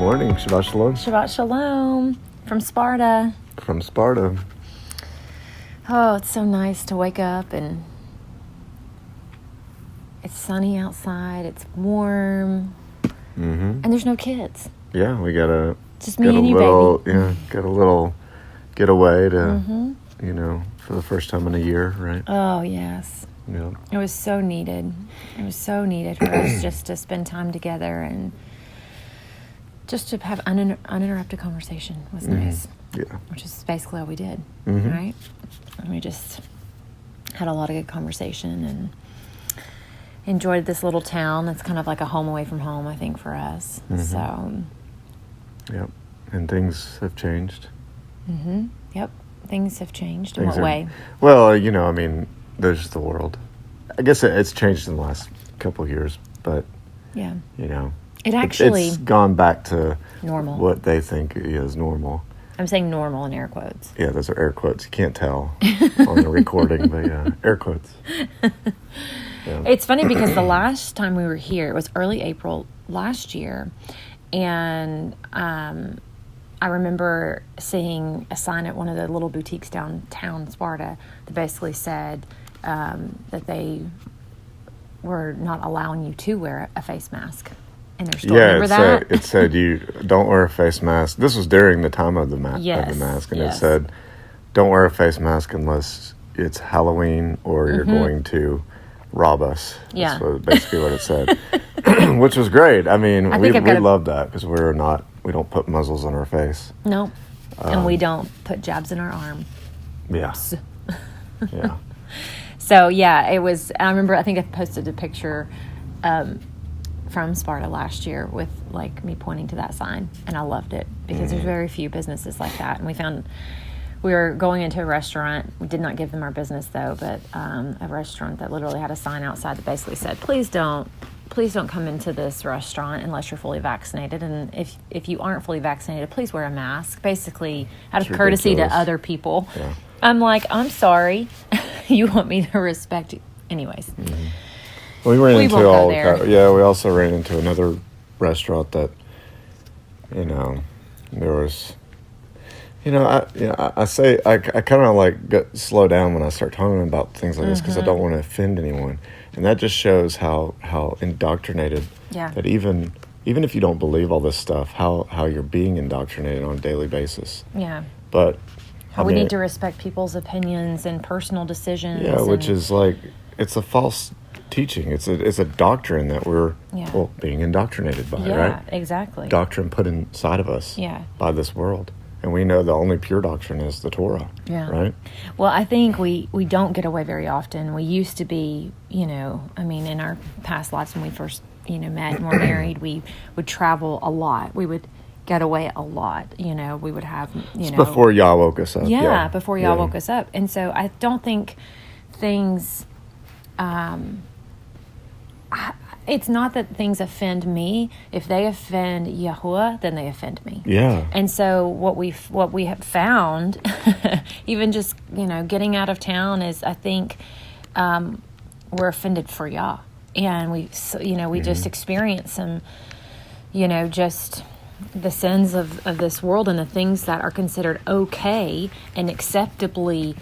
morning. Shabbat Shalom. Shabbat Shalom from Sparta. From Sparta. Oh, it's so nice to wake up and it's sunny outside. It's warm. Mm-hmm. And there's no kids. Yeah, we got a... Just me and you, baby. Yeah, got a little getaway to, for the first time in a year, right? Oh, yes. Yeah. It was so needed. It was so needed for us just to spend time together and just to have uninterrupted conversation was nice. Yeah. Which is basically all we did, Mm-hmm. right? And we just had a lot of good conversation and enjoyed this little town. It's kind of like a home away from home, I think, for us. Mm-hmm. So... Yep. And things have changed. Mm-hmm. Yep. Things have changed. In what way? Well, there's the world. I guess it's changed in the last couple of years, but, Yeah. It actually... It's gone back to... Normal. What they think is normal. I'm saying normal in air quotes. Yeah, those are air quotes. You can't tell on the recording, but yeah, air quotes. Yeah. It's funny because the last time we were here, it was early April last year, and I remember seeing a sign at one of the little boutiques downtown Sparta that basically said that they were not allowing you to wear a face mask in their store. Remember that? It said you don't wear a face mask. This was during the time of the mask, and yes. It said don't wear a face mask unless it's Halloween or you're going to rob us. Yeah. That's basically what it said, which was great. I mean, we love that because we don't put muzzles on our face. No, and we don't put jabs in our arm. Yeah. Yeah. So, yeah, it was, I remember, I think I posted a picture from Sparta last year with, me pointing to that sign, and I loved it because there's very few businesses like that, and we were going into a restaurant. We did not give them our business, though, but a restaurant that literally had a sign outside that basically said, please don't come into this restaurant unless you're fully vaccinated, and if you aren't fully vaccinated, please wear a mask, basically out of courtesy to other people. Yeah. I'm like, I'm sorry. You want me to respect you. Anyways. Mm-hmm. We also ran into another restaurant that, there was, I kind of slow down when I start talking about things like this because I don't want to offend anyone. And that just shows how indoctrinated that even if you don't believe all this stuff, how you're being indoctrinated on a daily basis. Yeah. But we need to respect people's opinions and personal decisions. Yeah, which is it's a false teaching. It's a doctrine that we're being indoctrinated by, right? Yeah, exactly. Doctrine put inside of us by this world. And we know the only pure doctrine is the Torah, right? Well, I think we don't get away very often. We used to be, in our past lives when we first, met and were married, we would travel a lot. We would get away a lot. We would have, It's before Yah woke us up. Yeah, before Yah woke us up. And so I don't think things... it's not that things offend me. If they offend Yahuwah, then they offend me. Yeah. And so what we have found, even just getting out of town, is I think we're offended for Yah, and we just experience some, just the sins of this world and the things that are considered okay and acceptable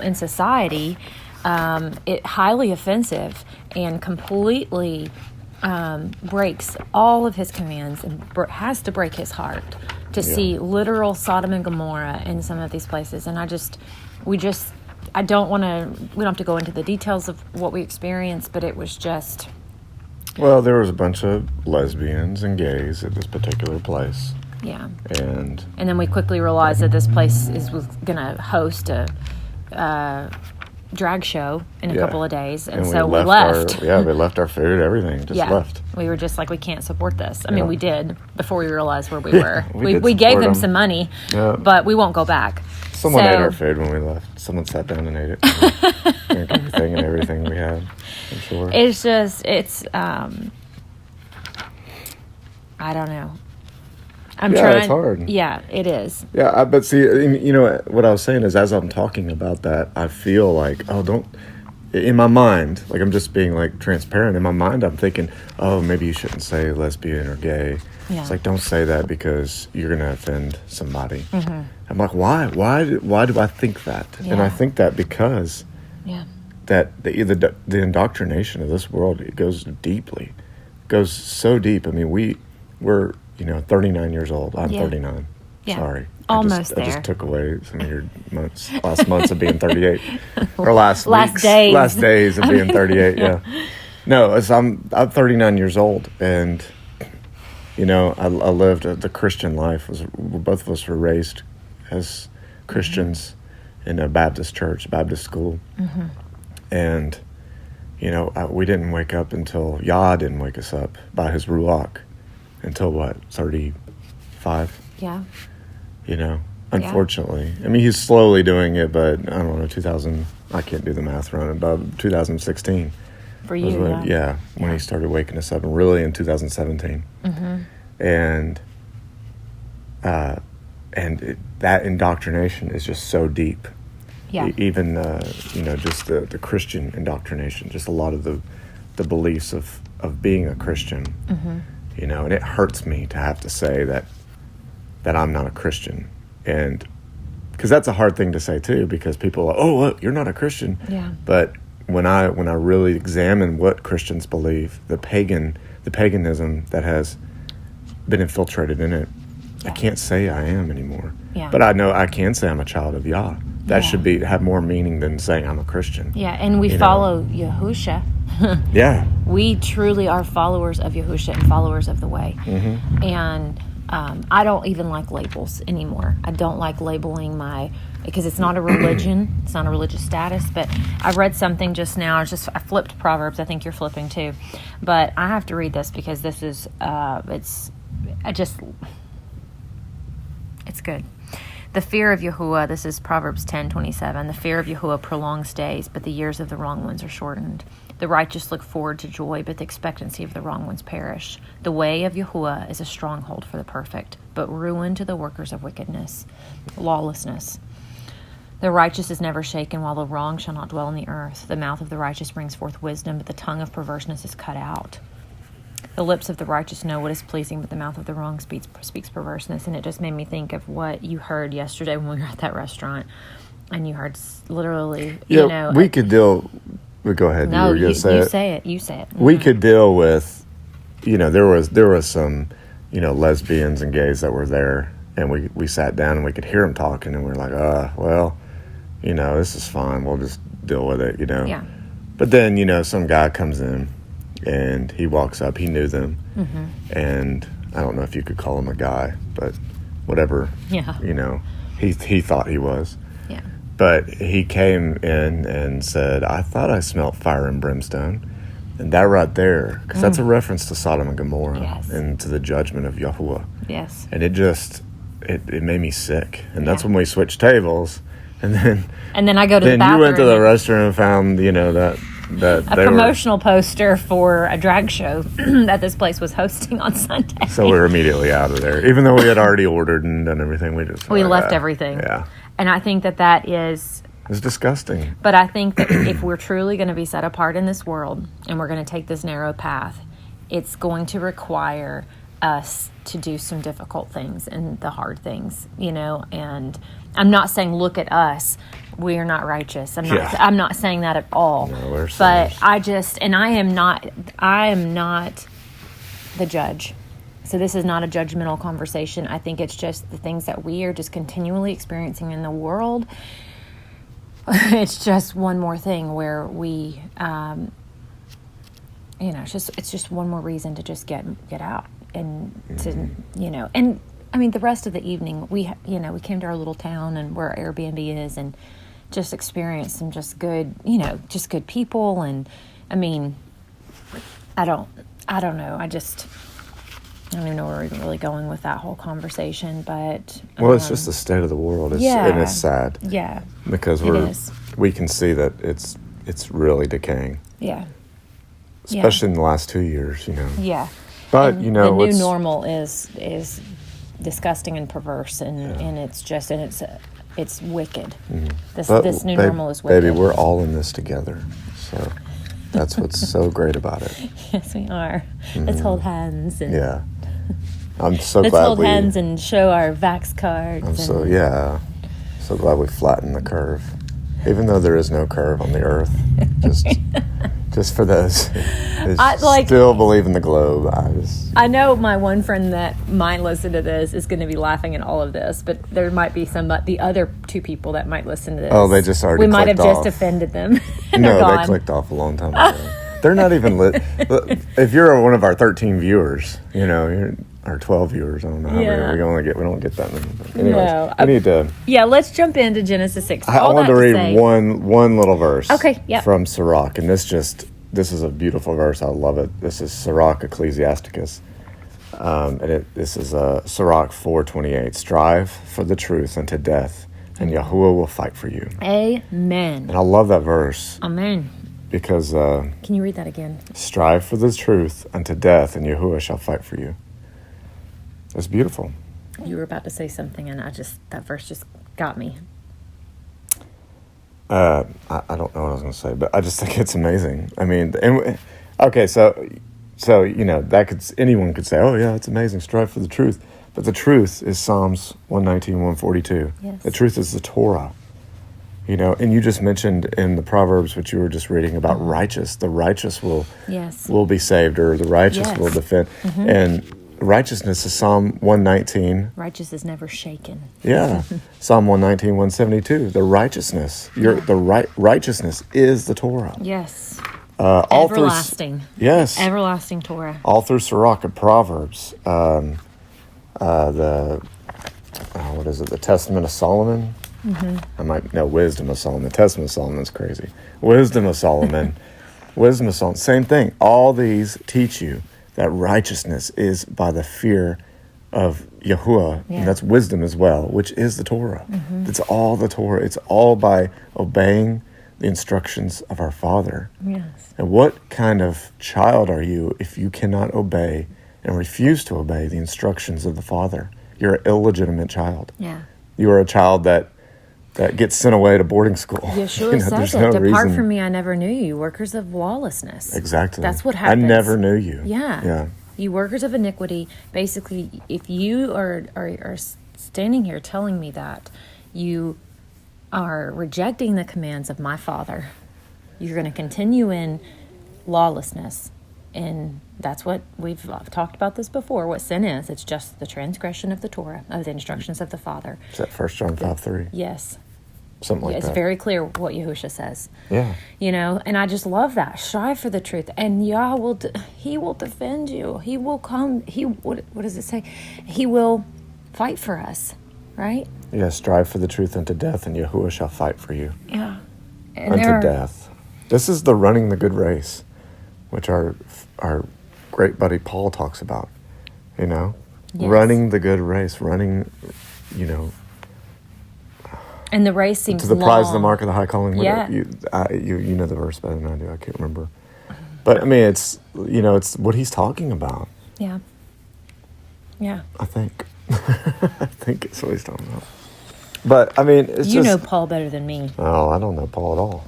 in society. It highly offensive and completely breaks all of his commands and has to break his heart to see literal Sodom and Gomorrah in some of these places. And we don't have to go into the details of what we experienced, but it was just... Well, there was a bunch of lesbians and gays at this particular place. Yeah. And then we quickly realized that this place was going to host a drag show in a couple of days, and so we left. We left our food, everything, left. We were just like, we can't support this. I mean, we did before we realized where we were. We gave them some money, but we won't go back. Someone ate our food when we left. Someone sat down and ate it. Drank everything we had. I'm sure. It's I don't know. It's hard. Yeah, it is. Yeah, but see, what I was saying is, as I'm talking about that, I feel like, in my mind, like I'm just being like transparent. In my mind, I'm thinking, oh, maybe you shouldn't say lesbian or gay. Yeah. It's like, don't say that because you're going to offend somebody. Mm-hmm. I'm like, why? Why do I think that? Yeah. And I think that because yeah. that the indoctrination of this world, it goes deeply. It goes so deep. I mean, we're 39 years old. I'm 39. Yeah. Sorry. Almost I there. just took away some of your last months of being 38. Or last days of being 38, yeah. No, I'm 39 years old, and, I lived the Christian life. Both of us were raised as Christians in a Baptist church, Baptist school. Mm-hmm. And, we didn't wake up until, Yah didn't wake us up by his Ruach until, 35? Yeah. Unfortunately. I mean, he's slowly doing it, but I don't know, I can't do the math around it, but 2016. For you, when he started waking us up, and really in 2017. Mm-hmm. And that indoctrination is just so deep. Yeah. Even, just the Christian indoctrination, just a lot of the beliefs of being a Christian, mm-hmm. And it hurts me to have to say that I'm not a Christian. And because that's a hard thing to say too, because people are, oh, look, you're not a Christian. Yeah. But when I really examine what Christians believe, the paganism that has been infiltrated in it, I can't say I am anymore. Yeah. But I know I can say I'm a child of Yah. That should have more meaning than saying I'm a Christian. Yeah, and we follow Yahusha. Yeah. We truly are followers of Yahusha and followers of the way. Mm-hmm. And I don't even like labels anymore. I don't like labeling because it's not a religion. It's not a religious status. But I read something just now. I flipped Proverbs. I think you're flipping too. But I have to read this because this is, it's good. The fear of Yahuwah, this is Proverbs 10:27. The fear of Yahuwah prolongs days, but the years of the wrong ones are shortened. The righteous look forward to joy, but the expectancy of the wrong ones perish. The way of Yahuwah is a stronghold for the perfect, but ruin to the workers of wickedness, lawlessness. The righteous is never shaken, while the wrong shall not dwell on the earth. The mouth of the righteous brings forth wisdom, but the tongue of perverseness is cut out. The lips of the righteous know what is pleasing, but the mouth of the wrong speaks perverseness. And it just made me think of what you heard yesterday when we were at that restaurant, and you heard literally, we could deal. Go ahead. No, you say it. You say it. We could deal with, there was some, lesbians and gays that were there, and we sat down and we could hear them talking, and we were like, this is fine. We'll just deal with it, Yeah. But then, some guy comes in, and he walks up. He knew them, mm-hmm. and I don't know if you could call him a guy, but whatever. Yeah. He thought he was. Yeah. But he came in and said, I thought I smelled fire and brimstone. And that right there, because that's a reference to Sodom and Gomorrah and to the judgment of Yahuwah. Yes. And it made me sick. And that's when we switched tables. And then I go to the bathroom. Then you went to the restaurant and found, that a promotional poster for a drag show that this place was hosting on Sunday. So we were immediately out of there. Even though we had already ordered and done everything, we left everything. Yeah. And I think that is... It's disgusting. But I think that if we're truly going to be set apart in this world and we're going to take this narrow path, it's going to require us to do some difficult things and the hard things, and I'm not saying look at us, we are not righteous. I'm not saying that at all. No, we're but I am not the judge. So this is not a judgmental conversation. I think it's just the things that we are just continually experiencing in the world. It's just one more thing where we, it's just one more reason to just get out and to, and I mean, the rest of the evening we came to our little town and where our Airbnb is and just experienced some just good people. And I mean, I don't know. I don't even know where we're really going with that whole conversation, but... it's just the state of the world, and it's sad. Yeah, because we can see that it's really decaying. Yeah. Especially in the last 2 years, Yeah. But, the new normal is disgusting and perverse, and it's just, and it's it's wicked. But This new normal is wicked. Baby, we're all in this together. So that's what's so great about it. Yes, we are. Let's hold hands. And Yeah. I'm so let's glad hold hands and show our Vax cards. I'm so glad we flattened the curve. Even though there is no curve on the earth. Just for those who still believe in the globe. I know my one friend that might listen to this is going to be laughing at all of this, but there might be the other two people that might listen to this. Oh, they just already We might have clicked just offended them. No, they clicked off a long time ago. They're not even lit. If you're one of our 13 viewers, or 12 viewers, I don't know how many. We don't get that many. But anyways, we need to. Yeah, let's jump into Genesis 6. I wanted to read one little verse. Okay, yeah. From Sirach, and this is a beautiful verse. I love it. This is Sirach Ecclesiasticus, and this is Sirach 4:28. Strive for the truth unto death, and Yahuwah will fight for you. Amen. And I love that verse. Amen. Because can you read that again? Strive for the truth unto death, and Yahuwah shall fight for you. It's beautiful. You were about to say something, and that verse just got me. I don't know what I was going to say, but I just think it's amazing. I mean, okay, so anyone could say, oh yeah, it's amazing, strive for the truth. But the truth is Psalms 119, 142. Yes. The truth is the Torah. And you just mentioned in the Proverbs, which you were just reading about righteous. The righteous will be saved, or the righteous will defend. And righteousness is Psalm 119. Righteous is never shaken. Yeah. Psalm 119, 172. The righteousness. Righteousness is the Torah. Yes. Everlasting. Yes. Everlasting Torah. All through Sirach and Proverbs. What is it? The Testament of Solomon. I might know Wisdom of Solomon. The Testament of Solomon is crazy. Wisdom of Solomon. Wisdom of Solomon. Same thing. All these teach you that righteousness is by the fear of Yahuwah, and that's wisdom as well, which is the Torah. It's all the Torah. It's all by obeying the instructions of our Father. Yes. And what kind of child are you if you cannot obey and refuse to obey the instructions of the Father? You're an illegitimate child. Yeah. You are a child that gets sent away to boarding school. Yeshua says it. Depart from me, I never knew you, workers of lawlessness. Exactly. That's what happens. I never knew you. Yeah. You workers of iniquity. Basically, if you are standing here telling me that you are rejecting the commands of my Father, you're going to continue in lawlessness. And that's what we've talked about this before. What sin is, it's just the transgression of the Torah, of the instructions of the Father. Is that 1 John 5:3? Yes. Something like that. It's very clear what Yahushua says. Yeah. And I just love that. Strive for the truth. And Yah He will defend you. He will come. What does it say? He will fight for us, right? Yeah, strive for the truth unto death, and Yahuwah shall fight for you. Yeah. And unto death. This is the running the good race, which our great buddy Paul talks about, Yes. running the good race, and the race seems to the long. prize of the mark of the high calling. Yeah. You know the verse better than I do. I can't remember. But I mean, it's what he's talking about. Yeah. Yeah. I think. I think it's what he's talking about. But I mean, it's you know Paul better than me. Oh, I don't know Paul at all.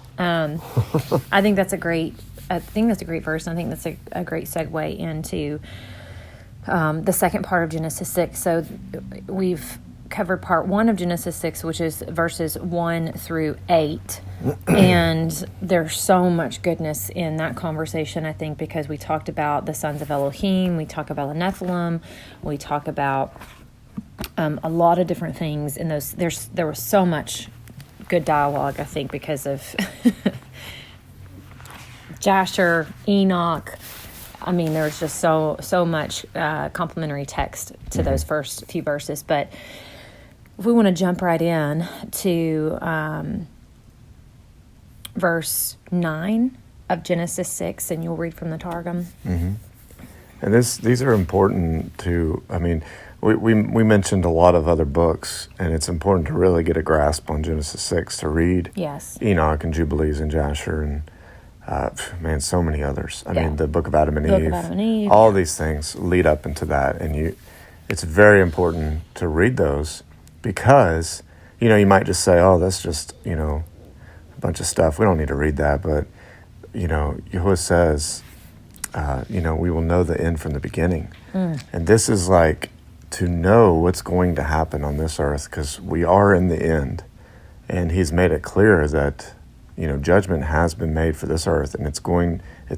I think that's a great verse, and I think that's a great segue into the second part of Genesis 6. So we've covered part 1 of Genesis 6, which is verses 1 through 8. And there's so much goodness in that conversation, I think, because we talked about the sons of Elohim, we talk about the Nephilim, we talk about a lot of different things in those. There was so much good dialogue, I think, because of Jasher, Enoch. I mean, there's just so much complementary text to those first few verses. But if we want to jump right in to verse 9 of Genesis 6, and you'll read from the Targum. Mm-hmm. And these are important to, I mean, we mentioned a lot of other books, and it's important to really get a grasp on Genesis 6 to read Enoch and Jubilees and Jasher and so many others. I mean, the Book of Adam and Eve, all these things lead up into that, and it's very important to read those because, you might just say, oh, that's just, a bunch of stuff. We don't need to read that. But, Yahuwah says, we will know the end from the beginning. And this is like to know what's going to happen on this earth, because we are in the end. And he's made it clear that, judgment has been made for this earth, and it's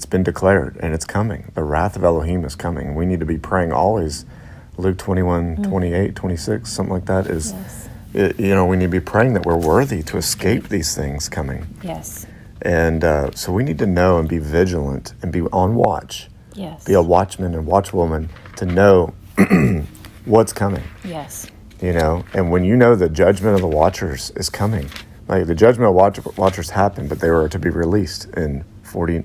been declared, and it's coming. The wrath of Elohim is coming. We need to be praying always. Luke 21, 28, 26, something like that is, we need to be praying that we're worthy to escape these things coming. Yes. And so we need to know and be vigilant and be on watch. Yes. Be a watchman and watchwoman to know what's coming. Yes. And when you know the judgment of the watchers is coming, like the judgment of watchers happened, but they were to be released in 49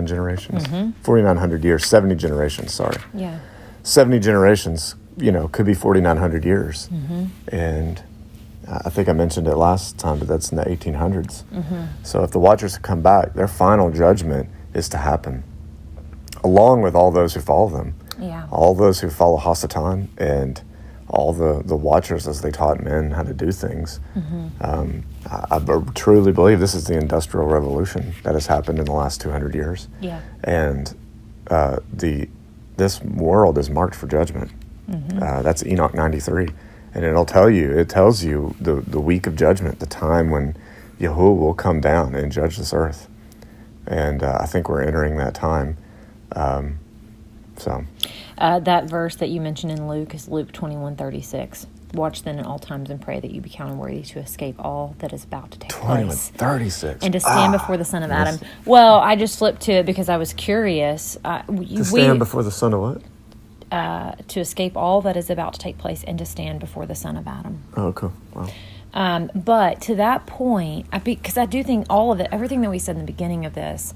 generations? 4,900 years, 70 generations, sorry. Yeah. 70 generations, could be 4,900 years. And I think I mentioned it last time, but that's in the 1800s. So if the watchers come back, their final judgment is to happen, along with all those who follow them. Yeah. All those who follow Hasatan and all the watchers as they taught men how to do things. I truly believe this is the Industrial Revolution that has happened in the last 200 years. Yeah. And this world is marked for judgment. That's Enoch 93. And it tells you the week of judgment, the time when Yahuwah will come down and judge this earth. And I think we're entering that time. That verse that you mentioned in Luke is Luke 21:36. Watch then at all times and pray that you be counted worthy to escape all that is about to take place. 21:36. And to stand before the Son of Adam. Well, I just flipped to it because I was curious. To stand before the Son of what? To escape all that is about to take place and to stand before the Son of Adam. Oh, cool. Wow. But to that point, because I do think all of it, everything that we said in the beginning of this,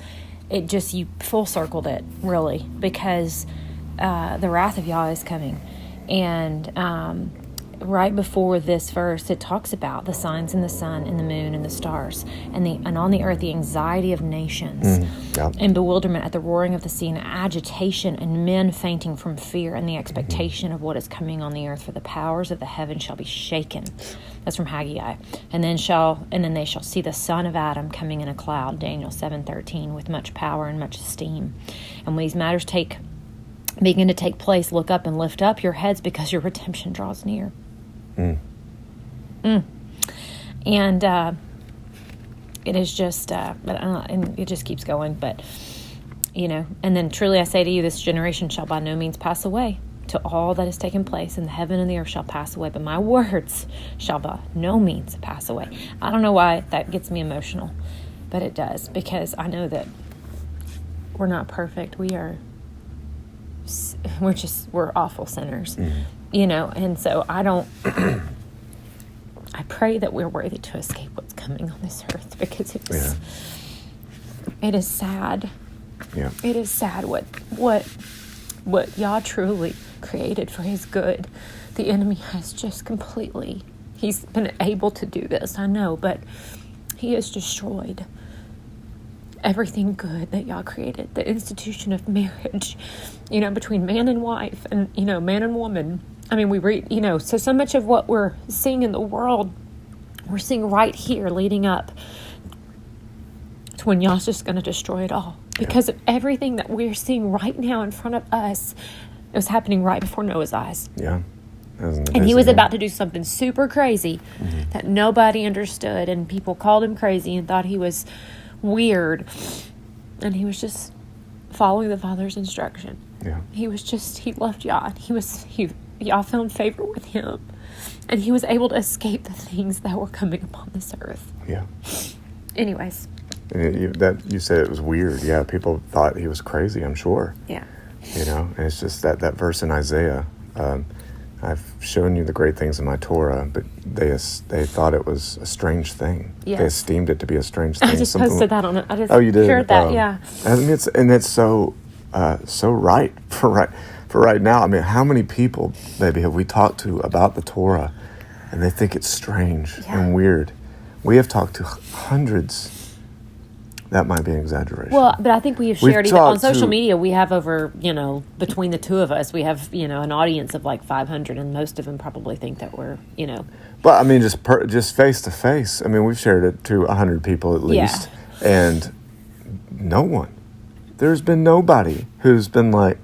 you full circled it, really, because the wrath of Yah is coming. And right before this verse, it talks about the signs in the sun and the moon and the stars, and on the earth the anxiety of nations, and bewilderment at the roaring of the sea, and agitation, and men fainting from fear and the expectation of what is coming on the earth. For the powers of the heaven shall be shaken. That's from Haggai. And then they shall see the Son of Adam coming in a cloud, Daniel 7:13, with much power and much esteem. And when these matters begin to take place, look up and lift up your heads, because your redemption draws near. And it is just, and it just keeps going. But and then truly I say to you, this generation shall by no means pass away, to all that has taken place, and the heaven and the earth shall pass away, but my words shall by no means pass away. I don't know why that gets me emotional, but it does, because I know that we're not perfect. We're awful sinners, and so I pray that we're worthy to escape what's coming on this earth, because it is sad. Yeah. It is sad what Yah truly created for his good. The enemy has just he's been able to do this, I know, but he has destroyed everything good that Yah created. The institution of marriage, between man and wife, and, man and woman. I mean, we read, so much of what we're seeing in the world, we're seeing right here leading up to when Yah's just going to destroy it all. Because of everything that we're seeing right now in front of us, it was happening right before Noah's eyes. Yeah. And he was about to do something super crazy that nobody understood, and people called him crazy and thought he was weird. And he was just following the Father's instruction. Yeah. He loved Yah. Yah found favor with him, and he was able to escape the things that were coming upon this earth. Yeah. Anyways. You said it was weird. Yeah, people thought he was crazy, I'm sure. Yeah. And it's just that verse in Isaiah. I've shown you the great things in my Torah, but they thought it was a strange thing. Yes. They esteemed it to be a strange thing. I just posted that on it. I just you did? shared that, yeah. I mean, it's so right for right now. I mean, how many people, baby, have we talked to about the Torah, and they think it's strange and weird? We have talked to hundreds that might be an exaggeration. Well, but I think we have shared even on social media. We have over, between the two of us, we have, an audience of like 500, and most of them probably think that we're, But I mean, just face to face. I mean, we've shared it to 100 people at least, and no one. There's been nobody who's been like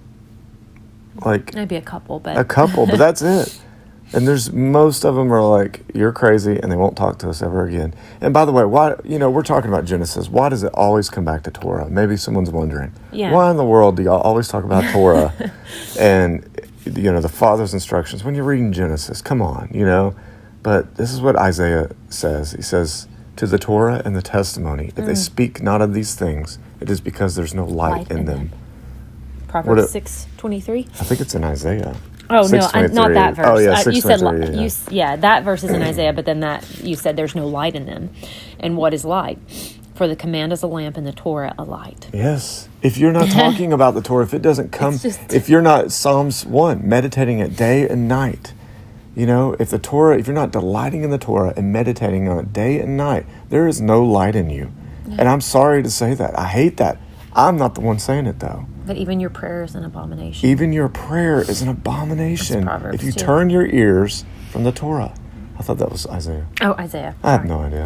maybe a couple, but that's it. And most of them are like, you're crazy, and they won't talk to us ever again. And by the way, why, we're talking about Genesis. Why does it always come back to Torah? Maybe someone's wondering. Yeah. Why in the world do y'all always talk about Torah and, the Father's instructions when you're reading Genesis? Come on, But this is what Isaiah says. He says, to the Torah and the testimony, if they speak not of these things, it is because there's no light in them. Proverbs 6:23? I think it's in Isaiah. Oh, no, not that verse. Oh, yeah, you said, that verse is in Mm. Isaiah, but then you said there's no light in them. And what is light? For the command is a lamp and the Torah a light. Yes. If you're not talking about the Torah, if it doesn't come, if you're not, Psalms 1, meditating it day and night, if you're not delighting in the Torah and meditating on it day and night, there is no light in you. Yeah. And I'm sorry to say that. I hate that. I'm not the one saying it, though. But even your prayer is an abomination. Even your prayer is an abomination. If you turn your ears from the Torah. I thought that was Isaiah. Oh, Isaiah. I have no idea.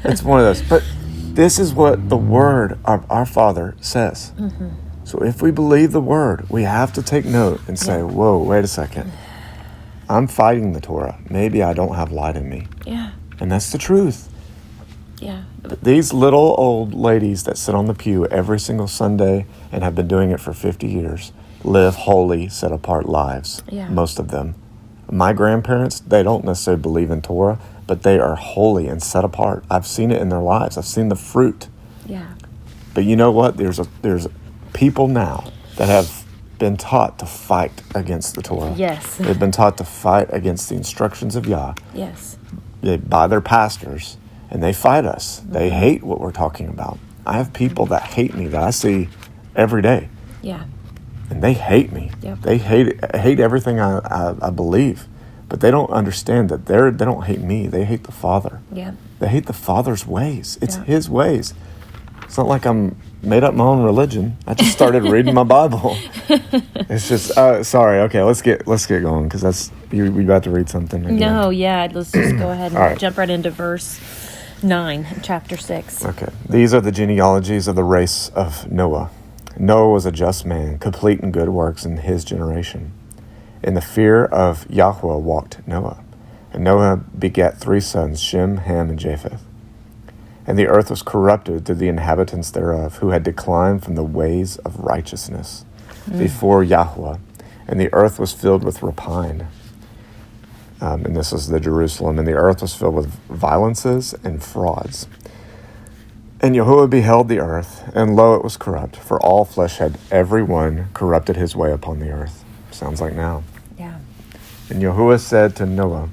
It's one of those. But this is what the Word of our Father says. Mm-hmm. So if we believe the Word, we have to take note and say, whoa, wait a second. I'm fighting the Torah. Maybe I don't have light in me. Yeah. And that's the truth. Yeah. These little old ladies that sit on the pew every single Sunday and have been doing it for 50 years live holy, set-apart lives, most of them. My grandparents, they don't necessarily believe in Torah, but they are holy and set apart. I've seen it in their lives. I've seen the fruit. Yeah. But you know what? There's people now that have been taught to fight against the Torah. Yes. They've been taught to fight against the instructions of Yah. Yes. By their pastors. And they fight us. Mm-hmm. They hate what we're talking about. I have people that hate me that I see every day. Yeah. And they hate me. Yep. They hate everything I believe. But they don't understand that they don't hate me. They hate the Father. Yeah. They hate the Father's ways. It's His ways. It's not like I'm made up my own religion. I just started reading my Bible. It's just sorry. Okay, let's get going because that's we about to read something. Again. No, yeah. Let's just go ahead and right. jump right into verse 9, chapter 6. Okay. These are the genealogies of the race of Noah. Noah was a just man, complete in good works in his generation. In the fear of Yahweh walked Noah. And Noah begat 3 sons, Shem, Ham, and Japheth. And the earth was corrupted through the inhabitants thereof, who had declined from the ways of righteousness before Yahweh. And the earth was filled with rapine. And this is the Jerusalem. And the earth was filled with violences and frauds. And Yahuwah beheld the earth, and lo, it was corrupt, for all flesh had every one corrupted his way upon the earth. Sounds like now. Yeah. And Yahuwah said to Noah,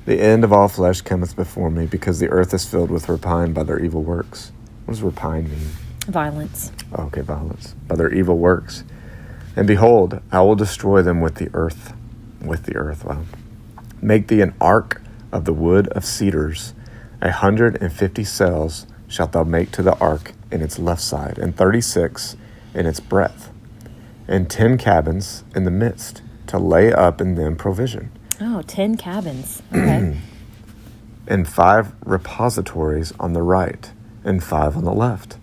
the end of all flesh cometh before me, because the earth is filled with rapine by their evil works. What does rapine mean? Violence. Okay, violence. By their evil works. And behold, I will destroy them with the earth. Wow. Make thee an ark of the wood of cedars. 150 cells shalt thou make to the ark in its left side, and 36 in its breadth, and 10 cabins in the midst, to lay up in them provision. Oh, 10 cabins. Okay. And 5 repositories on the right, and 5 on the left.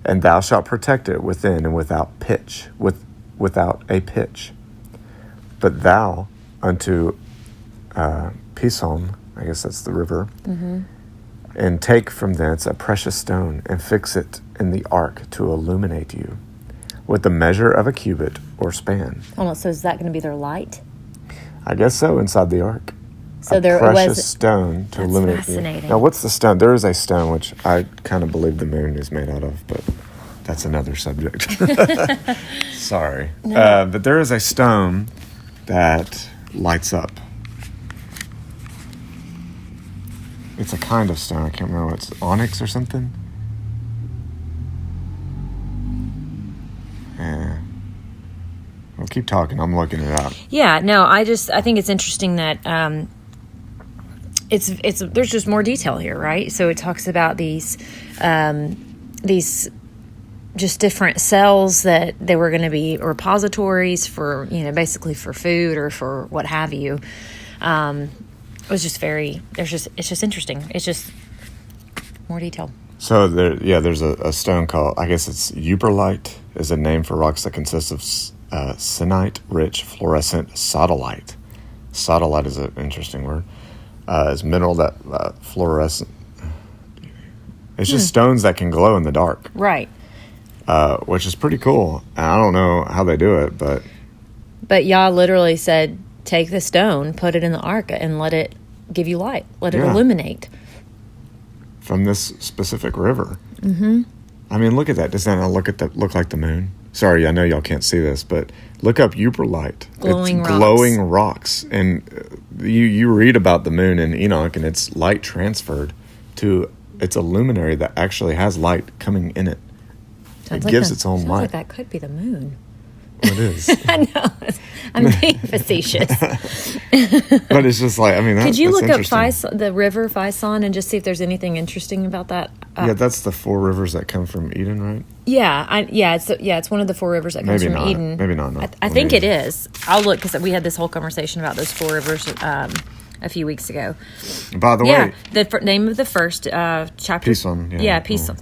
And thou shalt protect it within and without without a pitch. But thou unto Pison, I guess that's the river, and take from thence a precious stone, and fix it in the ark to illuminate you, with the measure of a cubit or span. Almost. So is that going to be their light? I guess so, inside the ark. So there was a precious stone to illuminate fascinating. you. Now, what's the stone? There is a stone, which I kind of believe the moon is made out of, but that's another subject. Sorry. No. But there is a stone that lights up. It's a kind of stone. I can't remember what it's. Onyx or something? Yeah. Well, keep talking. I'm looking it up. Yeah, no, I think it's interesting that it's there's just more detail here, right? So it talks about these these just different cells that they were going to be repositories for, basically for food or for what have you. It was just it's just interesting. It's just more detail. So there's a stone called, I guess it's Uberlite, is a name for rocks that consist of sienite-rich fluorescent sodalite. Sodalite is an interesting word. It's mineral that fluorescent. It's just stones that can glow in the dark. Right. Which is pretty cool. I don't know how they do it, but Yah literally said, take the stone, put it in the ark, and let it give you light. Let it illuminate. From this specific river. Mm-hmm. I mean, look at that. Does that not look like the moon? Sorry, I know y'all can't see this, but look up Uberlite. Glowing rocks. And you read about the moon in Enoch, and it's light transferred to, it's a luminary that actually has light coming in it. It gives its own light. Like that could be the moon. Well, it is. I know. I'm being facetious. But it's just like, I mean, could you look up the river Pison and just see if there's anything interesting about that? Yeah, that's the 4 rivers that come from Eden, right? It's one of the 4 rivers that comes from Eden. Maybe not. I think it is. I'll look because we had this whole conversation about those 4 rivers a few weeks ago. By the way, the name of the first chapter. Pison. Yeah, Pison.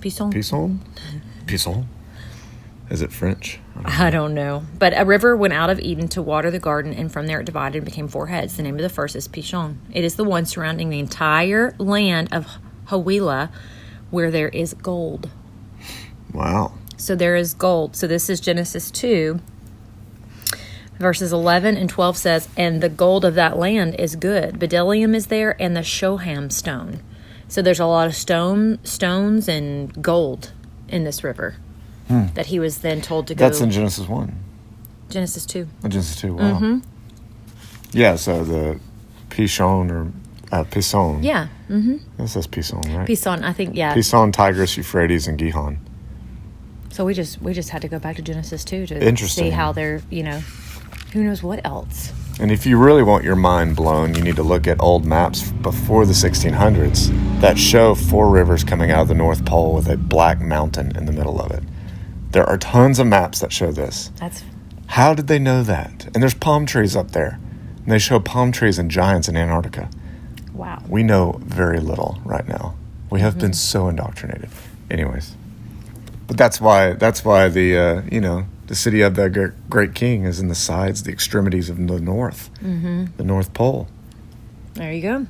Pison. Is it French? I don't know. But a river went out of Eden to water the garden, and from there it divided and became 4 heads. The name of the first is Pishon. It is the one surrounding the entire land of Havilah, where there is gold. Wow. So there is gold. So this is Genesis 2, verses 11 and 12 says, and the gold of that land is good. Bdellium is there, and the Shoham stone. So there's a lot of stones and gold in this river. That he was then told to go. That's in Genesis 1. Genesis 2. Genesis 2, wow. Mm-hmm. Yeah, so the Pishon or Pison. Yeah. Mm-hmm. That says Pison, right? Pison, I think, yeah. Pison, Tigris, Euphrates, and Gihon. So we just had to go back to Genesis 2 to see how they're, who knows what else. And if you really want your mind blown, you need to look at old maps before the 1600s that show 4 rivers coming out of the North Pole with a black mountain in the middle of it. There are tons of maps that show this. How did they know that? And there's palm trees up there. And they show palm trees and giants in Antarctica. Wow. We know very little right now. We have been so indoctrinated. Anyways. But that's why the city of the great king is in the sides, the extremities of the north. Mm-hmm. The North Pole. There you go.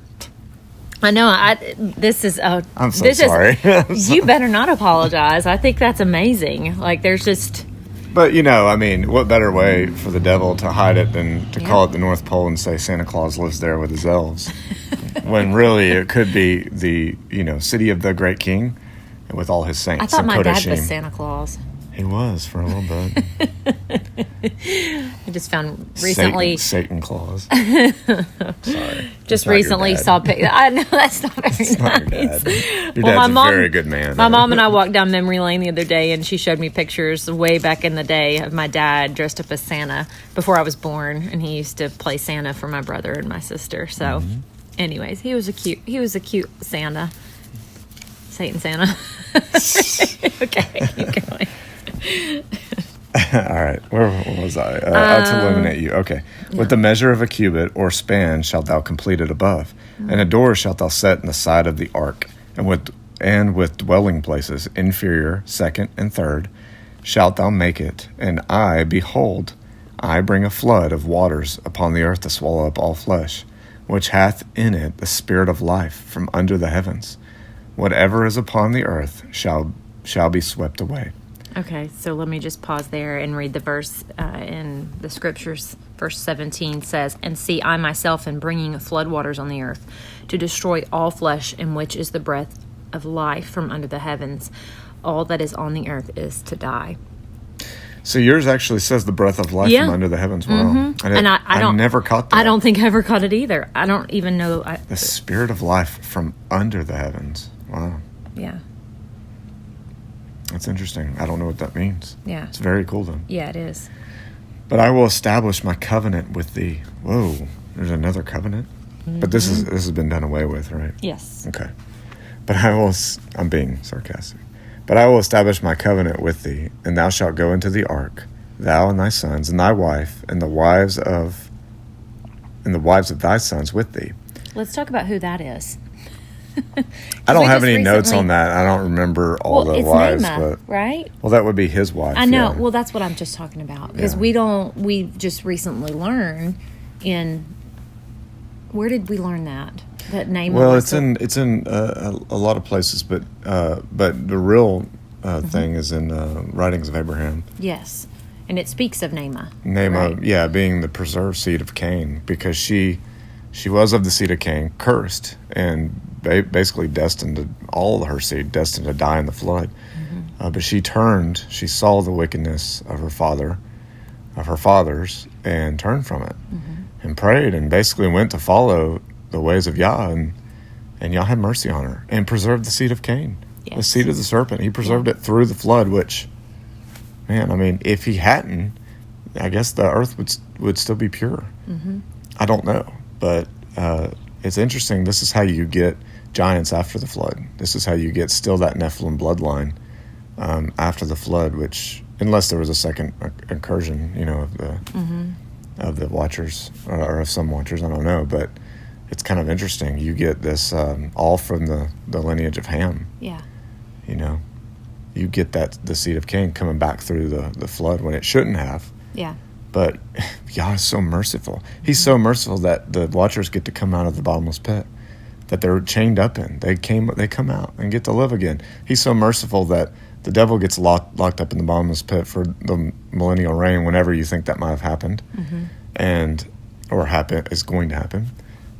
I know. This is. I'm so sorry. You better not apologize. I think that's amazing. Like, there's just. But what better way for the devil to hide it than to call it the North Pole and say Santa Claus lives there with his elves, when really it could be the city of the great king, with all his saints. I thought my dad was Santa Claus. He was for a little bit. I just found recently Satan Claus. Sorry. Just recently saw. I know that's not very nice. Not your dad. Your dad's a very good man. My mom and I walked down memory lane the other day, and she showed me pictures way back in the day of my dad dressed up as Santa before I was born, and he used to play Santa for my brother and my sister. So, anyways, he was a cute Santa. Satan Santa. Okay, keep going. All right, where was I? To illuminate you. Okay. Yeah. With the measure of a cubit or span shalt thou complete it above, and a door shalt thou set in the side of the ark, and with dwelling places inferior, second, and third, shalt thou make it. And behold, I bring a flood of waters upon the earth to swallow up all flesh, which hath in it the spirit of life from under the heavens. Whatever is upon the earth shall be swept away. Okay, so let me just pause there and read the verse in the scriptures. Verse 17 says, and see, I myself am bringing floodwaters on the earth to destroy all flesh, in which is the breath of life from under the heavens. All that is on the earth is to die. So yours actually says the breath of life from under the heavens. Wow. Mm-hmm. And I never caught that. I don't think I ever caught it either. I don't even know. The spirit of life from under the heavens. Wow. Yeah. That's interesting. I don't know what that means. Yeah. It's very cool, though. Yeah, it is. But I will establish my covenant with thee. Whoa, there's another covenant? Mm-hmm. But this has been done away with, right? Yes. Okay. But I'm being sarcastic. But I will establish my covenant with thee, and thou shalt go into the ark, thou and thy sons, and thy wife, and the wives of thy sons with thee. Let's talk about who that is. I don't have any notes on that. I don't remember all the wives. Naamah, but right? Well, that would be his wife. I know. Yeah. Well, that's what I'm just talking about. Because Yeah. we just recently learned where did we learn that? That Naamah. Well, it's in a lot of places, but the real thing is in writings of Abraham. Yes. And it speaks of Naamah. Naamah, right? Yeah, being the preserved seed of Cain, because she was of the seed of Cain, cursed, and basically destined all of her seed, destined to die in the flood. Mm-hmm. But she saw the wickedness of her fathers, and turned from it, and prayed, and basically went to follow the ways of Yah, and Yah had mercy on her, and preserved the seed of Cain, the seed of the serpent. He preserved it through the flood, which, man, I mean, if he hadn't, I guess the earth would still be pure. Mm-hmm. I don't know, but it's interesting. This is how you get giants after the flood. This is how you get still that Nephilim bloodline after the flood, which, unless there was a second incursion, of the watchers or of some watchers, I don't know, but it's kind of interesting. You get this all from the lineage of Ham. Yeah. You get the seed of Cain coming back through the flood when it shouldn't have. Yeah. But Yah is so merciful. He's so merciful that the watchers get to come out of the bottomless pit that they're chained up in. They come out and get to live again. He's so merciful that the devil gets locked up in the bottomless pit for the millennial reign, whenever you think that might have happened, or is going to happen.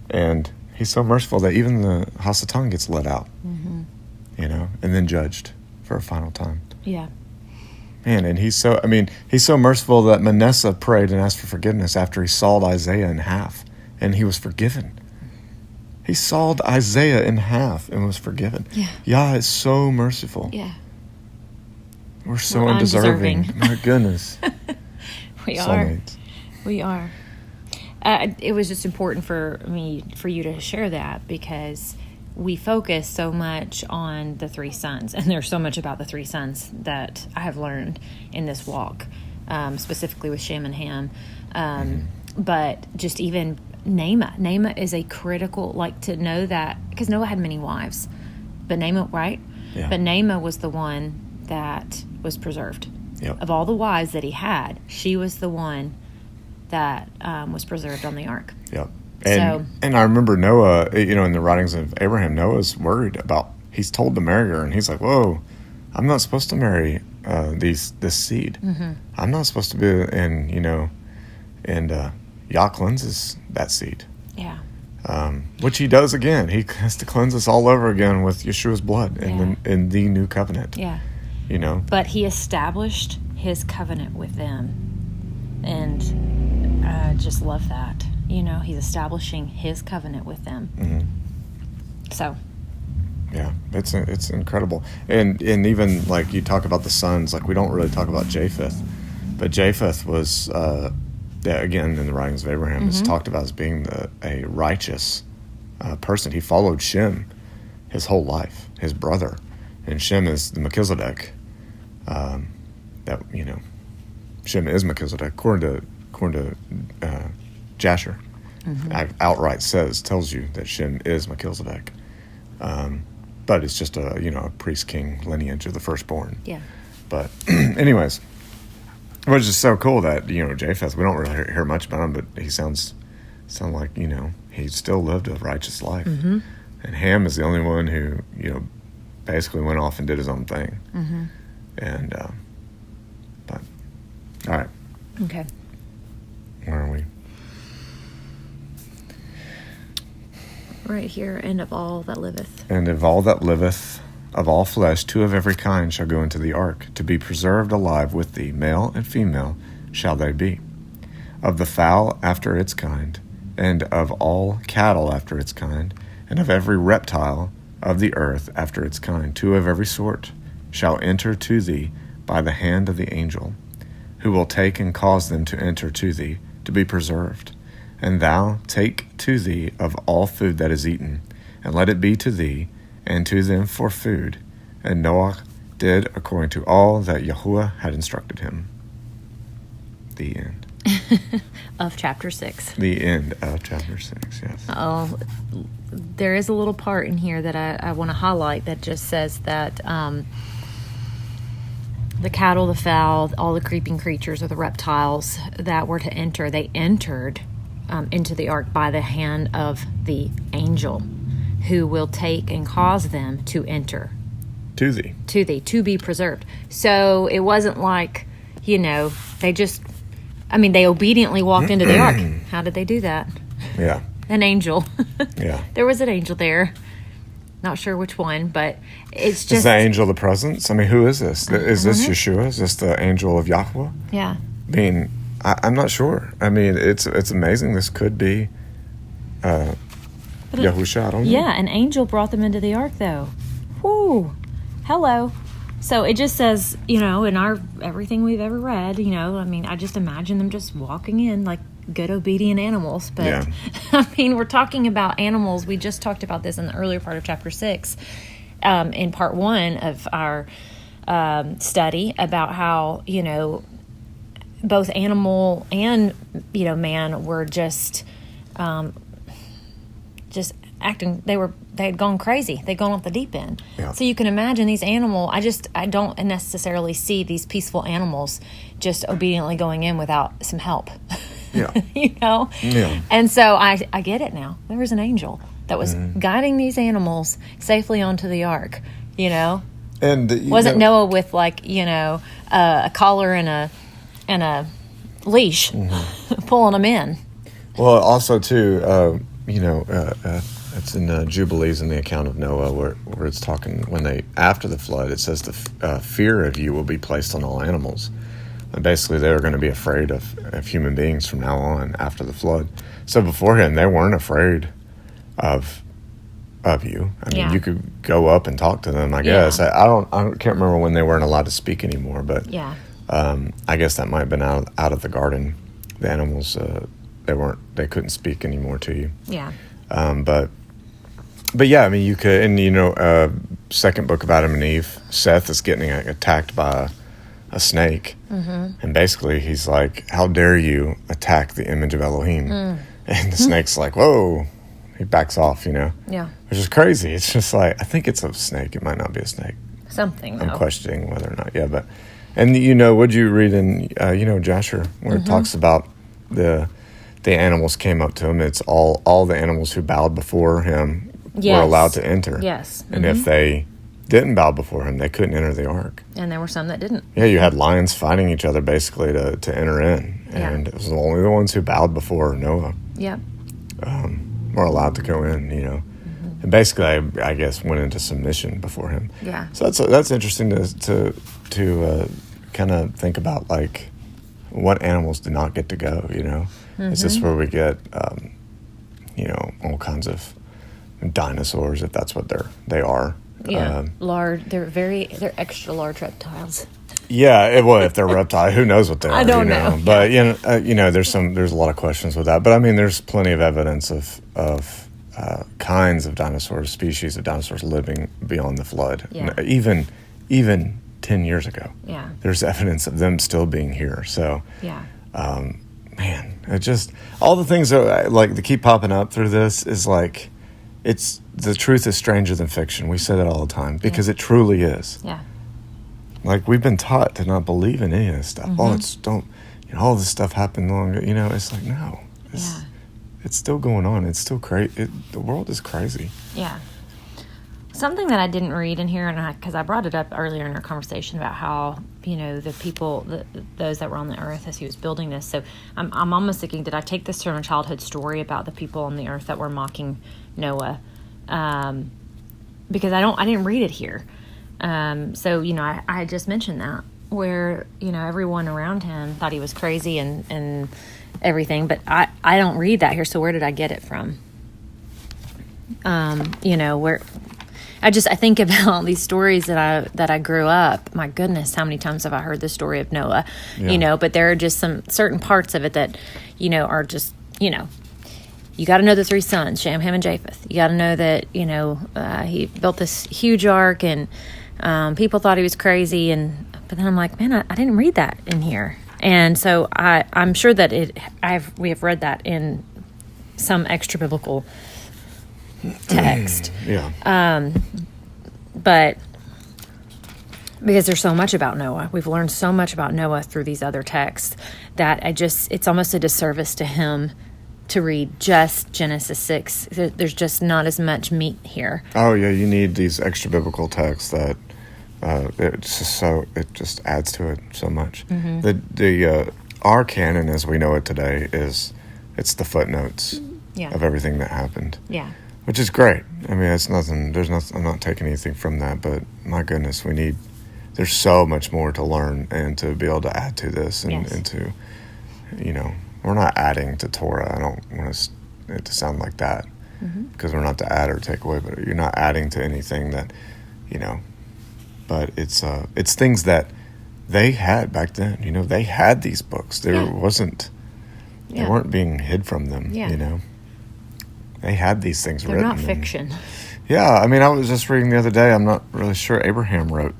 And he's so merciful that even the Hasatan gets let out, and then judged for a final time. Yeah. Man, and he's so merciful that Manasseh prayed and asked for forgiveness after he sawed Isaiah in half, and he was forgiven. He sawed Isaiah in half and was forgiven. Yeah. Yah is so merciful. Yeah. We're so undeserving. My goodness. We Soulmates. We are. It was just important for you to share that, because we focus so much on the three sons, and there's so much about the three sons that I have learned in this walk, specifically with Shem and Ham. But just even Naamah is a critical, to know that, because Noah had many wives, but Naamah, right? Yeah. But Naamah was the one that was preserved. Yep. Of all the wives that he had, she was the one that was preserved on the ark. Yep. And I remember Noah, in the writings of Abraham, Noah's worried about, he's told to marry her, and he's like, whoa, I'm not supposed to marry this seed. Mm-hmm. I'm not supposed to be, and Yah cleanses that seed. Yeah. Which he does again. He has to cleanse us all over again with Yeshua's blood in the new covenant. Yeah. But he established his covenant with them, and I just love that. He's establishing his covenant with them. Mm-hmm. So. Yeah, it's incredible. And even, you talk about the sons, we don't really talk about Japheth. But Japheth was, again, in the writings of Abraham, is talked about as being a righteous person. He followed Shem his whole life, his brother. And Shem is the Melchizedek. Shem is Melchizedek, according to Jasher. Outright tells you that Shem is Melchizedek. But it's just a priest-king lineage of the firstborn. Yeah. But anyways, it was just so cool that, Japheth, we don't really hear much about him, but he sound like, he still lived a righteous life. Mm-hmm. And Ham is the only one who, basically went off and did his own thing. Mm-hmm. And, but, all right. Okay. Where are we? Right here, and of all that liveth. And of all that liveth, of all flesh, 2 of every kind shall go into the ark, to be preserved alive with thee, male and female shall they be. Of the fowl after its kind, and of all cattle after its kind, and of every reptile of the earth after its kind, 2 of every sort shall enter to thee by the hand of the angel, who will take and cause them to enter to thee, to be preserved. And thou take to thee of all food that is eaten, and let it be to thee and to them for food. And Noah did according to all that Yahuwah had instructed him. The end. Of chapter 6. The end of chapter 6, yes. Oh, there is a little part in here that I want to highlight that just says that the cattle, the fowl, all the creeping creatures or the reptiles that were to enter, they entered into the ark by the hand of the angel who will take and cause them to enter. To thee, to be preserved. So it wasn't like, they just, they obediently walked into the ark. How did they do that? Yeah. An angel. Yeah. There was an angel there. Not sure which one, but it's just... Is the angel of the presence? Who is this? Is this Yeshua? Is this the angel of Yahweh? Yeah. I'm not sure. It's amazing. This could be Yahusha. I don't know. Yeah, an angel brought them into the ark, though. Whoo. Hello. So it just says, in our everything we've ever read, I just imagine them just walking in like good obedient animals. But yeah. We're talking about animals. We just talked about this in the earlier part of chapter 6, in part 1 of our study about how, both animal and, man were just acting, they had gone crazy. They'd gone off the deep end. Yeah. So you can imagine these animals. I don't necessarily see these peaceful animals just obediently going in without some help. Yeah. Yeah. And so I get it now. There was an angel that was guiding these animals safely onto the ark, And wasn't Noah with a collar and a leash pulling them in. Well, also too, it's in Jubilees in the account of Noah where it's talking after the flood, it says the fear of you will be placed on all animals. And basically they were going to be afraid of human beings from now on after the flood. So beforehand, they weren't afraid of you. You could go up and talk to them, I guess. I can't remember when they weren't allowed to speak anymore, but I guess that might have been out of the garden. The animals, they couldn't speak anymore to you. Yeah. But yeah, you could, and second book of Adam and Eve, Seth is getting attacked by a snake, and basically he's like, "How dare you attack the image of Elohim?" And the snake's like, "Whoa!" He backs off, Yeah. which is crazy. It's just like, I think it's a snake. It might not be a snake. Something. I'm questioning whether or not. Yeah, but would you read in Jasher where it talks about the animals came up to him? It's all the animals who bowed before him were allowed to enter. Yes. And if they didn't bow before him, they couldn't enter the ark. And there were some that didn't. Yeah, you had lions fighting each other basically to enter in. And it was only the ones who bowed before Noah were allowed to go in, And basically, I guess, went into submission before him. Yeah. So that's interesting to kind of think about, like, what animals do not get to go, Is this where we get, all kinds of dinosaurs, if that's what they are? Yeah, they're extra large reptiles. Yeah, if they're reptile, who knows what they are? I don't know. But there's a lot of questions with that. But there's plenty of evidence of kinds of dinosaurs, species of dinosaurs living beyond the flood. Yeah. Even 10 years ago. Yeah. There's evidence of them still being here. So yeah. Man, it just all the things that keep popping up through this is like, it's the truth is stranger than fiction. We say that all the time because it truly is. Yeah. Like, we've been taught to not believe in any of this stuff. All this stuff happened long ago. It's like, no. It's still going on. It's still crazy. The world is crazy. Yeah. Something that I didn't read in here, because I brought it up earlier in our conversation about how, the people, those that were on the earth as he was building this. So I'm almost thinking, did I take this from a childhood story about the people on the earth that were mocking Noah? Because I didn't read it here. So, I had just mentioned that where, everyone around him thought he was crazy and everything, but I don't read that here. So where did I get it from? Where I think about these stories that I grew up. My goodness, how many times have I heard the story of Noah? Yeah. But there are just some certain parts of it that, are just, you got to know the 3 sons, Shem, Ham, and Japheth. You got to know that, he built this huge ark and People thought he was crazy, but then I'm like, man, I didn't read that in here. And so I'm sure that we have read that in some extra biblical text. Yeah. But because there's so much about Noah, we've learned so much about Noah through these other texts that it's almost a disservice to him to read just Genesis 6. There's just not as much meat here. Oh yeah, you need these extra biblical texts that it just adds to it so much. Mm-hmm. Our canon as we know it today it's the footnotes of everything that happened. Yeah. Which is great. I mean, it's nothing. I'm not taking anything from that, but my goodness, there's so much more to learn and to be able to add to this and to, we're not adding to Torah. I don't want it to sound like that because we're not to add or take away, but you're not adding to anything that, but it's things that they had back then. They had these books. They weren't being hid from them, They had these things written. They're not fiction. I mean, I was just reading the other day, I'm not really sure, Abraham wrote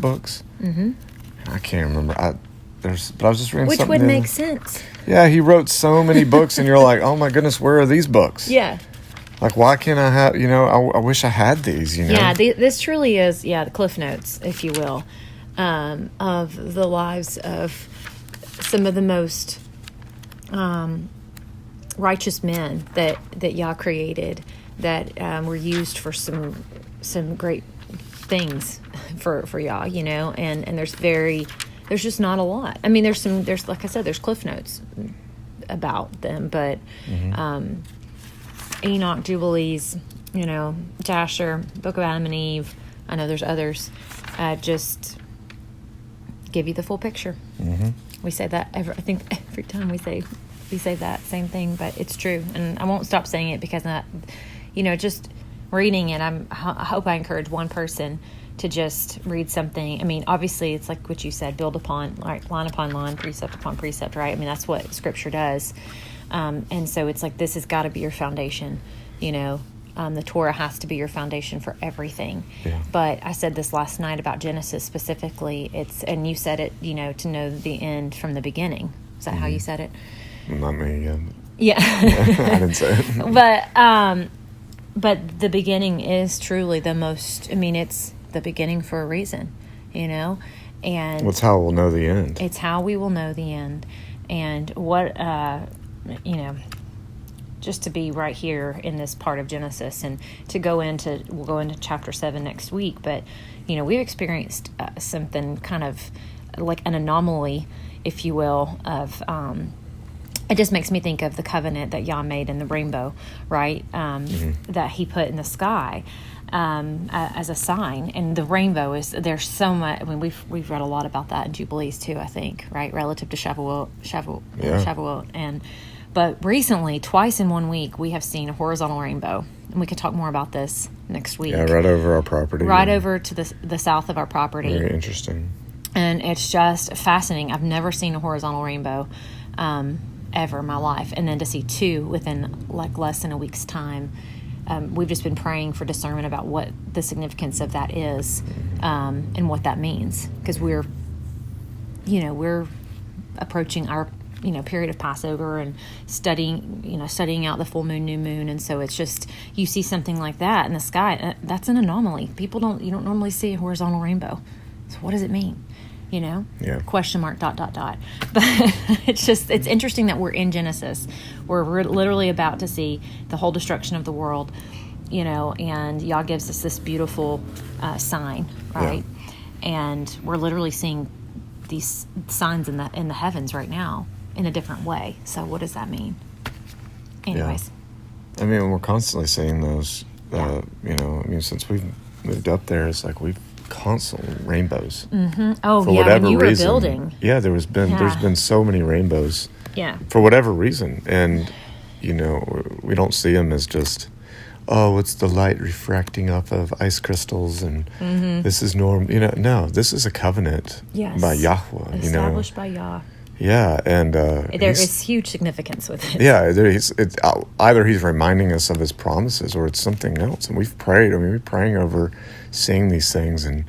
books. Mm-hmm. I can't remember. But I was just reading Which something. Which would make sense. Yeah, he wrote so many books, and you're like, oh my goodness, where are these books? Yeah. Like, why can't I have, I wish I had these, Yeah, this truly is, the Cliff Notes, if you will, of the lives of some of the most righteous men that Yah created that were used for some great things for Yah, and there's just not a lot. I mean, there's like I said, there's Cliff Notes about them, but Enoch, Jubilees, Jasher, Book of Adam and Eve, I know there's others, just give you the full picture. Mm-hmm. We say that I think every time we say that same thing, but it's true, and I won't stop saying it because just reading it, I hope I encourage one person to just read something. I mean, obviously, it's like what you said, build upon, like line upon line, precept upon precept, right? I mean, that's what Scripture does. And so it's like this has got to be your foundation, the Torah has to be your foundation for everything. Yeah. But I said this last night about Genesis specifically. And you said it, to know the end from the beginning. Is that how you said it? Not me. Yeah. I didn't say it. But the beginning is truly the most. I mean, it's the beginning for a reason, and it's how we'll know the end. It's how we will know the end, and what just to be right here in this part of Genesis, and we'll go into chapter 7 next week. But we've experienced something kind of like an anomaly, if you will, of. It just makes me think of the covenant that Yah made in the rainbow, right? That He put in the sky as a sign. And the rainbow there's so much. I mean, we've read a lot about that in Jubilees too, I think, right? Relative to Shavuot. But recently, twice in 1 week, we have seen a horizontal rainbow. And we could talk more about this next week. Yeah, right over our property. Right over to the south of our property. Very interesting. And it's just fascinating. I've never seen a horizontal rainbow ever in my life, and then to see two within like less than a week's time. We've just been praying for discernment about what the significance of that is, and what that means, because we're approaching our period of Passover and studying out the full moon, new moon, and so it's just you see something like that in the sky. That's an anomaly. You don't normally see a horizontal rainbow. So what does it mean? Question mark ... But it's interesting that we're in Genesis. We're literally about to see the whole destruction of the world, and Yah gives us this beautiful sign, right? Yeah. And we're literally seeing these signs in the heavens right now in a different way. So what does that mean? Anyways. Yeah. I mean, we're constantly seeing those, since we've moved up there, it's like we've constant rainbows. Mm-hmm. Oh, for whatever when you reason. Were building. Yeah, there's been so many rainbows. Yeah. For whatever reason, and we don't see them as just, it's the light refracting off of ice crystals, and this is normal. No, this is a covenant by Yahweh. Established by Yah. Yeah, and there is huge significance with it. Yeah, either he's reminding us of his promises or it's something else. And we've prayed. I mean, we're praying over seeing these things and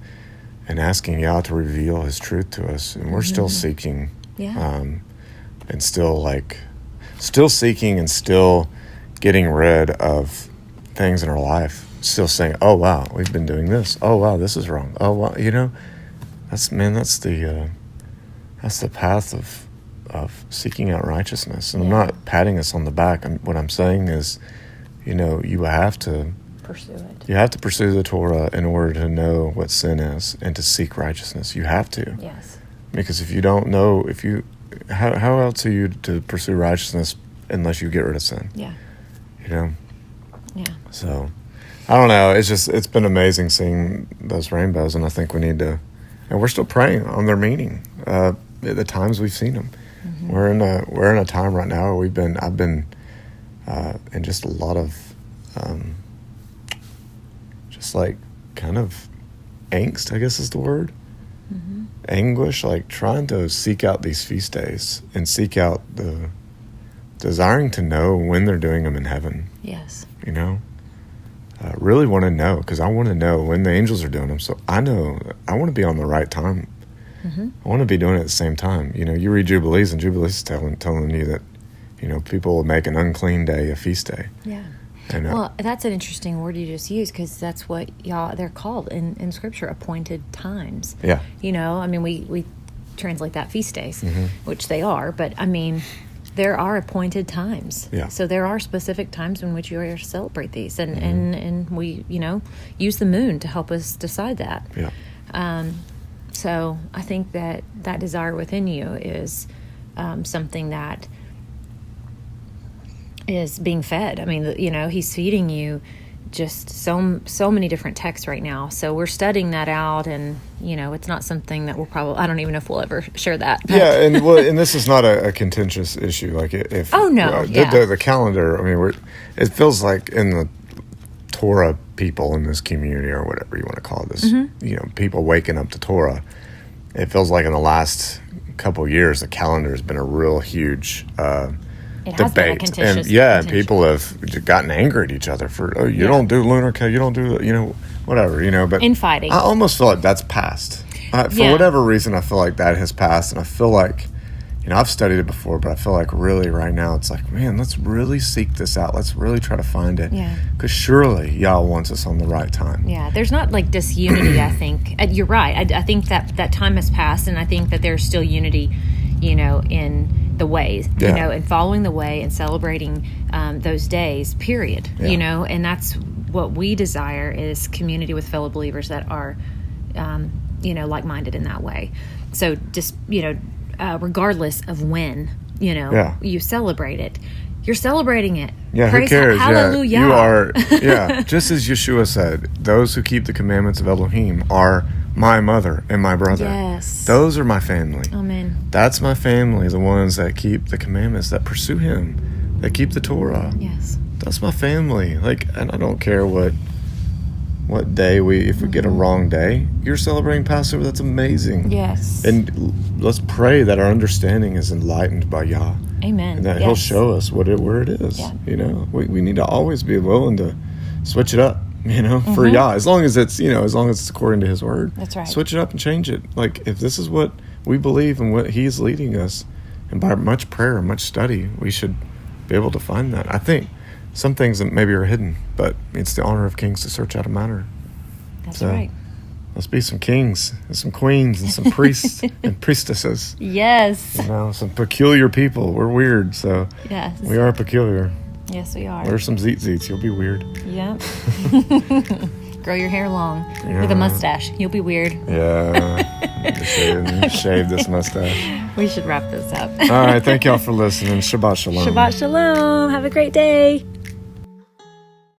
asking Yah to reveal his truth to us. And we're still seeking. Yeah. And still seeking and still getting rid of things in our life. Still saying, oh, wow, we've been doing this. Oh, wow, this is wrong. Oh, wow, that's the path of seeking out righteousness. And I'm not patting us on the back. What I'm saying is, you have to pursue it. You have to pursue the Torah in order to know what sin is and to seek righteousness. You have to. Yes. Because if you don't know, how else are you to pursue righteousness unless you get rid of sin? Yeah. Yeah. So, I don't know. It's been amazing seeing those rainbows, and I think we need to, and we're still praying on their meaning. At the times we've seen them, we're in a time right now where I've been in just a lot of, just like kind of angst, I guess is the word. Anguish, like trying to seek out these feast days and seek out the desiring to know when they're doing them in heaven. Yes. I really want to know, because I want to know when the angels are doing them. So I know I want to be on the right time. I want to be doing it at the same time. You read Jubilees, and Jubilees is telling you that, people will make an unclean day a feast day. Yeah. And, well, that's an interesting word you just used, because that's what they're called in Scripture, appointed times. Yeah. I mean, we translate that feast days, which they are, but I mean, there are appointed times. Yeah. So there are specific times in which you are to celebrate these, and we, use the moon to help us decide that. Yeah. So I think that desire within you is something that is being fed. I mean, he's feeding you just so many different texts right now. So we're studying that out, and it's not something that I don't even know if we'll ever share that. But. Yeah, and this is not a contentious issue. Like if the calendar. I mean, it feels like in the Torah people in this community, or whatever you want to call this, people waking up to Torah. It feels like in the last couple of years, the calendar has been a real huge debate, and people have gotten angry at each other for you don't do lunar calendar, you don't do whatever, but infighting. I almost feel like that's passed for whatever reason. I feel like that has passed, and I feel like I've studied it before, but I feel like really right now it's like, man, let's really seek this out. Let's really try to find it. Yeah. Because surely Yah wants us on the right time. Yeah. There's not like disunity, I think. You're right. I think that time has passed, and I think that there's still unity, in the ways, and following the way and celebrating those days, period. Yeah. And that's what we desire, is community with fellow believers that are, like-minded in that way. So just, regardless of when, you celebrate it, you're celebrating it. Yeah, who cares? Hallelujah. Yeah, you are. Yeah, just as Yeshua said, those who keep the commandments of Elohim are my mother and my brother. Yes. Those are my family. Amen. That's my family, the ones that keep the commandments, that pursue Him, that keep the Torah. Yes. That's my family. And I don't care what day if we get a wrong day. You're celebrating Passover. That's amazing. Yes. And let's pray that our understanding is enlightened by Yah. Amen. And that He'll show us where it is. Yeah. We need to always be willing to switch it up, for Yah. As long as it's according to His word. That's right. Switch it up and change it. Like, if this is what we believe and what He's leading us, and by much prayer and much study, we should be able to find that. I think some things that maybe are hidden, but it's the honor of kings to search out a matter. That's right. Let's be some kings and some queens and some priests and priestesses. Yes. Some peculiar people. We're weird, so yes, we are peculiar. Yes, we are. There's some zeets. You'll be weird. Yep. Grow your hair long with a mustache. You'll be weird. Yeah. Shave this mustache. We should wrap this up. All right. Thank y'all for listening. Shabbat shalom. Shabbat shalom. Have a great day.